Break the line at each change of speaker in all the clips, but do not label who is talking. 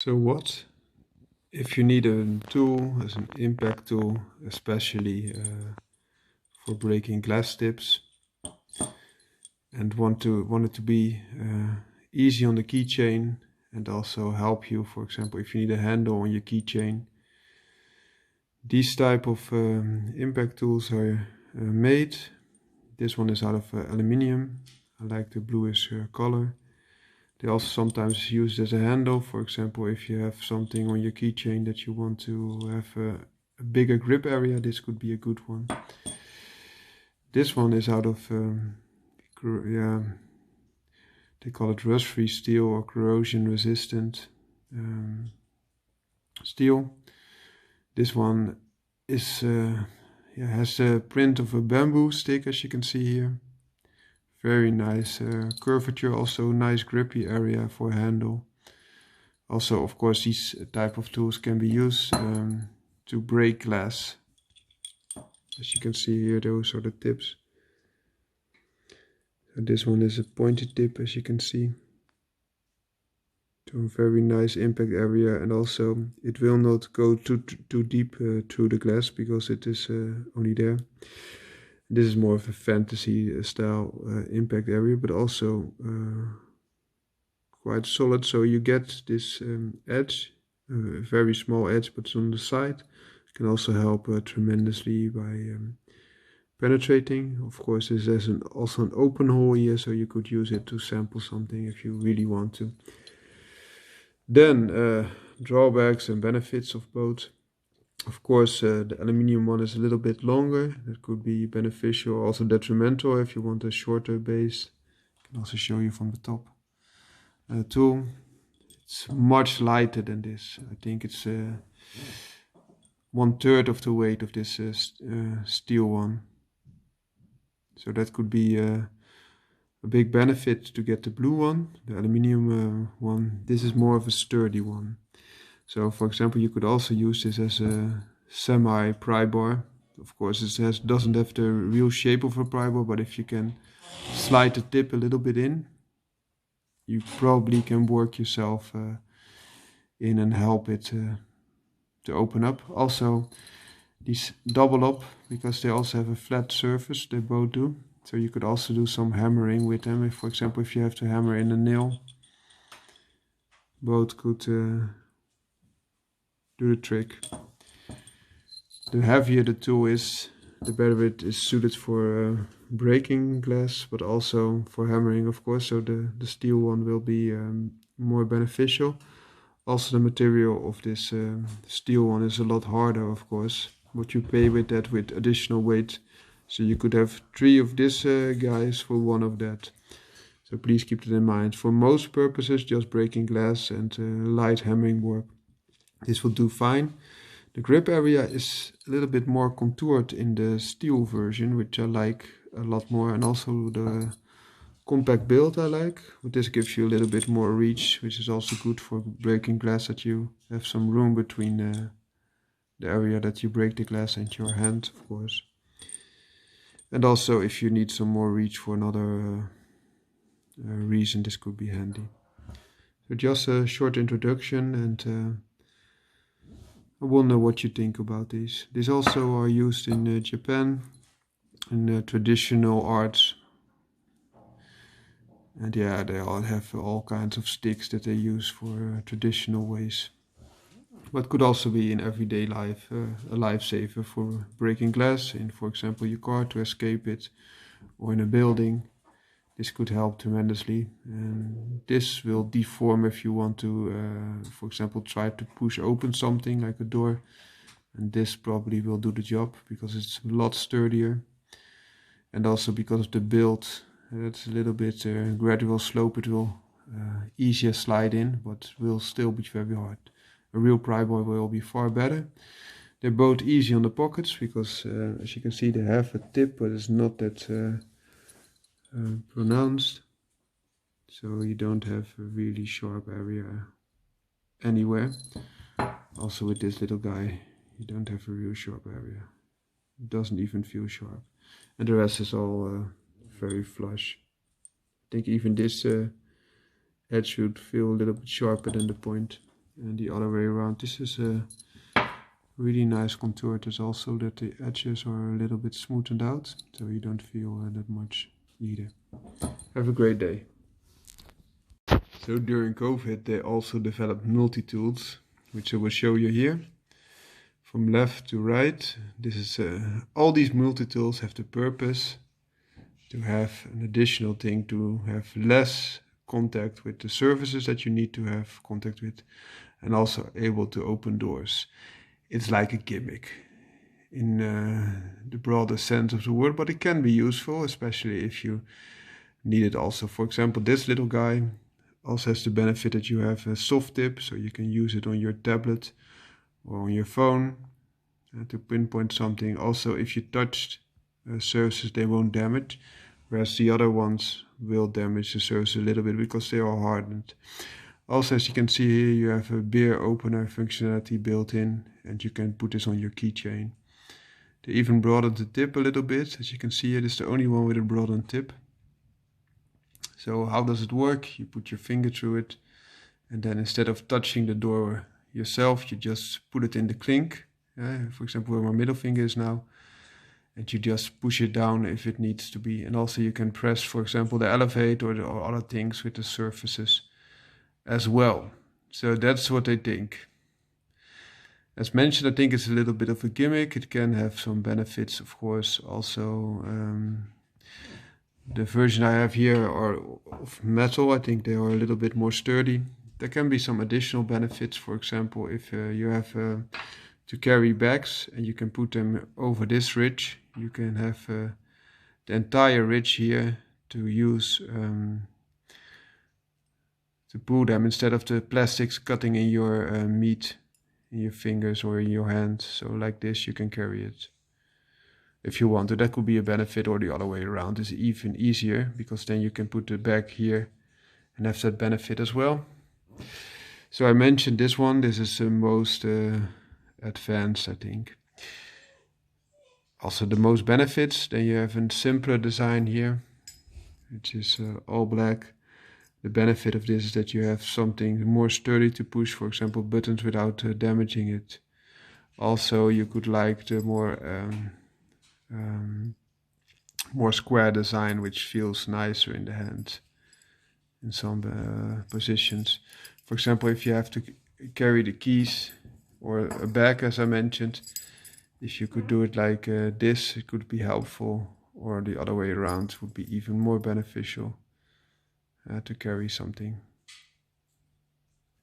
So what if you need a tool as an impact tool, especially for breaking glass tips, and want it to be easy on the keychain and also help you, for example, if you need a handle on your keychain. These type of impact tools are made. This one is out of aluminium. I like the bluish color. They also sometimes use as a handle. For example, if you have something on your keychain that you want to have a bigger grip area, this could be a good one. This one is out of, they call it rust-free steel or corrosion-resistant steel. This one is has a print of a bamboo stick, as you can see here. Very nice curvature, also nice grippy area for a handle. Also, of course, these type of tools can be used to break glass. As you can see here, those are the tips. So this one is a pointed tip, as you can see. To a very nice impact area, and also it will not go too deep through the glass because it is only there. This is more of a fantasy style impact area, but also quite solid. So you get this edge, a very small edge, but it's on the side. It can also help tremendously by penetrating. Of course, this has also an open hole here, so you could use it to sample something if you really want to. Then drawbacks and benefits of both. Of course, the aluminium one is a little bit longer. That could be beneficial, also detrimental if you want a shorter base. I can also show you from the top. Tool. It's much lighter than this. I think it's 1/3 of the weight of this steel one. So that could be a big benefit to get the blue one, the aluminium one. This is more of a sturdy one. So, for example, you could also use this as a semi-pry bar. Of course, it doesn't have the real shape of a pry bar, but if you can slide the tip a little bit in, you probably can work yourself in and help it to open up. Also, these double up because they also have a flat surface. They both do. So you could also do some hammering with them. If, for example, if you have to hammer in a nail, both could do the trick. The heavier the tool is, the better it is suited for breaking glass, but also for hammering, of course. So the steel one will be more beneficial. Also, the material of this steel one is a lot harder, of course. What you pay with that with additional weight. So you could have 3 of this guys for 1 of that. So please keep that in mind. For most purposes, just breaking glass and light hammering work, this will do fine. The grip area is a little bit more contoured in the steel version, which I like a lot more. And also the compact build I like. But this gives you a little bit more reach, which is also good for breaking glass, that you have some room between the area that you break the glass and your hand, of course. And also, if you need some more reach for another reason, this could be handy. So just a short introduction, and I wonder what you think about these. These also are used in Japan, in traditional arts. And yeah, they all have all kinds of sticks that they use for traditional ways. But could also be in everyday life, a lifesaver for breaking glass in, for example, your car to escape it, or in a building. This could help tremendously. And this will deform if you want to, for example, try to push open something like a door. And this probably will do the job because it's a lot sturdier. And also because of the build, it's a little bit gradual slope. It will easier slide in, but will still be very hard. A real pry bar will be far better. They're both easy on the pockets because, as you can see, they have a tip, but it's not that pronounced. So you don't have a really sharp area anywhere. Also with this little guy, you don't have a real sharp area. It doesn't even feel sharp. And the rest is all very flush. I think even this edge should feel a little bit sharper than the point. and the other way around. This is a really nice contour. It is also that the edges are a little bit smoothened out, so you don't feel that much either. Have a great day. So during COVID they also developed multi-tools, which I will show you here. From left to right, this is all these multi-tools have the purpose to have an additional thing, to have less contact with the surfaces that you need to have contact with, and also able to open doors. It's like a gimmick in the broader sense of the word, but it can be useful, especially if you need it also. For example, this little guy also has the benefit that you have a soft tip, so you can use it on your tablet or on your phone to pinpoint something. Also, if you touched surfaces, they won't damage, whereas the other ones will damage the surface a little bit because they are hardened. Also, as you can see here, you have a beer opener functionality built in, and you can put this on your keychain. They even broadened the tip a little bit. As you can see here, this is the only one with a broadened tip. So how does it work? You put your finger through it, and then instead of touching the door yourself, you just put it in the clink. For example, where my middle finger is now, and you just push it down if it needs to be. And also you can press, for example, the elevator or other things with the surfaces as well. So that's what I think. As mentioned, I think it's a little bit of a gimmick. It can have some benefits, of course. Also, the version I have here are of metal. I think they are a little bit more sturdy. There can be some additional benefits. For example, if you have to carry bags and you can put them over this ridge, you can have the entire ridge here to use to pull them, instead of the plastics cutting in your meat in your fingers or in your hand. So like this, you can carry it if you want to. That could be a benefit, or the other way around is even easier, because then you can put the bag here and have that benefit as well. So I mentioned this one. This is the most advanced, I think. Also the most benefits. Then you have a simpler design here, which is all black. The benefit of this is that you have something more sturdy to push, for example, buttons, without damaging it. Also, you could like the more square design, which feels nicer in the hand in some positions. For example, if you have to carry the keys or a bag, as I mentioned, if you could do it like this, it could be helpful, or the other way around would be even more beneficial to carry something.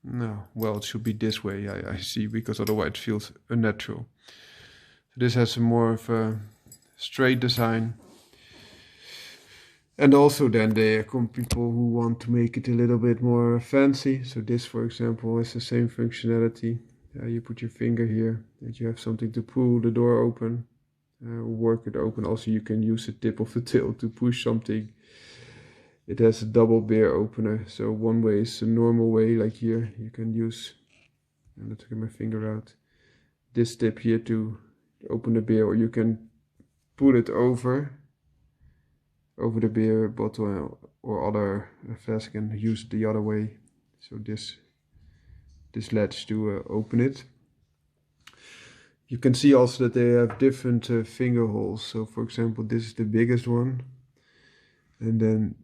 No, well, it should be this way, I see, because otherwise it feels unnatural. So this has more of a straight design. And also then there come people who want to make it a little bit more fancy. So this, for example, is the same functionality. You put your finger here and you have something to pull the door open, work it open. Also, you can use the tip of the tail to push something. It has a double beer opener. So one way is a normal way, like here. You can use, and let's get my finger out, this tip here to open the beer, or you can put it over the beer bottle or other flask and use it the other way. So this latch to open it. You can see also that they have different finger holes. So for example, this is the biggest one, and then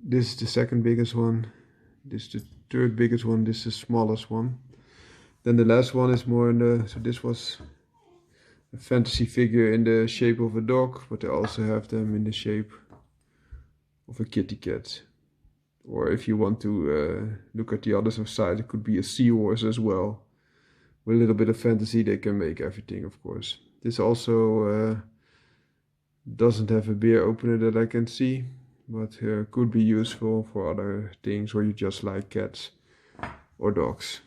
this is the second biggest one, this is the third biggest one, this is the smallest one. Then the last one is more in the, so this was a fantasy figure in the shape of a dog, but they also have them in the shape of a kitty cat. Or if you want to look at the other side, it could be a seahorse as well. With a little bit of fantasy, they can make everything, of course. This also doesn't have a beer opener that I can see, but could be useful for other things where you just like cats or dogs.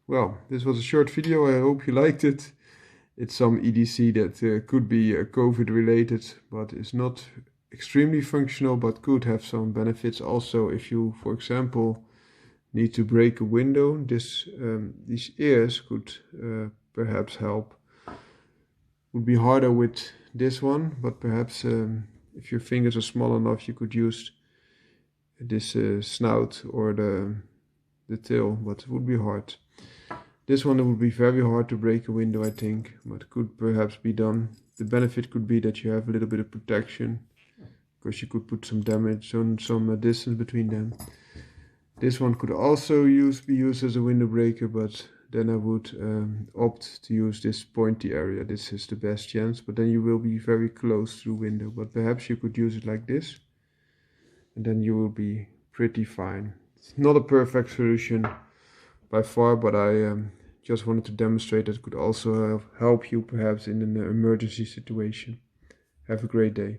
Well, this was a short video. I hope you liked it. It's some EDC that could be COVID related, but is not extremely functional, but could have some benefits. Also, if you, for example, need to break a window, these ears could perhaps help. Would be harder with this one, but perhaps if your fingers are small enough, you could use this snout or the tail, but it would be hard. This one would be very hard to break a window, I think, but could perhaps be done. The benefit could be that you have a little bit of protection, because you could put some damage on some distance between them. This one could also be used as a window breaker, but then I would opt to use this pointy area. This is the best chance, but then you will be very close to the window. But perhaps you could use it like this, and then you will be pretty fine. It's not a perfect solution by far, but I just wanted to demonstrate that it could also help you perhaps in an emergency situation. Have a great day.